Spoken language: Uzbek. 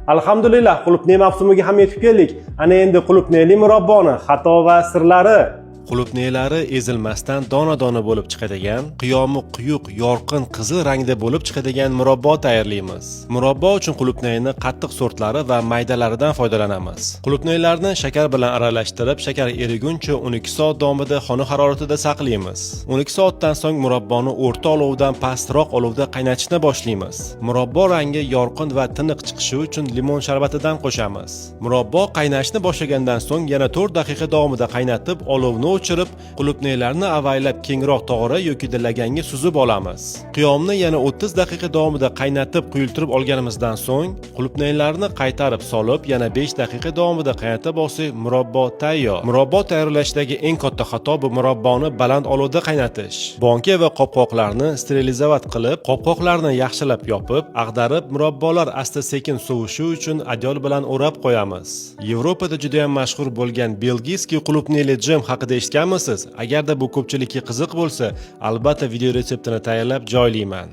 Alhamdulillah, qulupnay mavsumiga ham yetib keldik. Ana endi qulupnayli murabboni xato va sirlari. Qulupnaylari ezilmasdan dona-dona bo'lib chiqadigan, qiyomi quyuq, yorqin qizil rangda bo'lib chiqadigan murabbo tayyorlaymiz. Murabbo uchun qulupnayni qattiq sortlari va maydalaridan foydalanamiz. Qulupnaylarni shakar bilan aralashtirib, shakar eriguncha 12 soat davomida xona haroratida saqlaymiz. 12 soatdan so'ng murabboni o'rta olovdan pastroq olovda qaynatishni boshlaymiz. Murabbo rangi yorqin va tiniq chiqishi uchun limon sharbatidan qo'shamiz. Murabbo qaynashni boshlagandan so'ng yana 4 daqiqa davomida qaynatib, olovni o'chirib, qulupnaylarni avaylab kengroq tog'ora yoki laganga suzib olamiz. Qiyomni yana 30 daqiqa davomida qaynatib, quyultirib olganimizdan so'ng, qulupnaylarni qaytarib solib, yana 5 daqiqa davomida qaynatib olsak, murabbo tayyor. Murabbo tayyorlashdagi eng katta xato bu murabboni baland olovda qaynatish. Banka va qopqoqlarni sterilizavat qilib, qopqoqlarni yaxshilab yopib, ag'darib, murabbolar asta-sekin sovishi uchun adyol bilan o'rab qo'yamiz. Yevropada juda ham mashhur bo'lgan belgiyskiy qulupnayli jem haqida eshitganmisiz? Agarda bu ko'pchilikka qiziq bo'lsa, albatta video retseptini tayyorlab joylayman.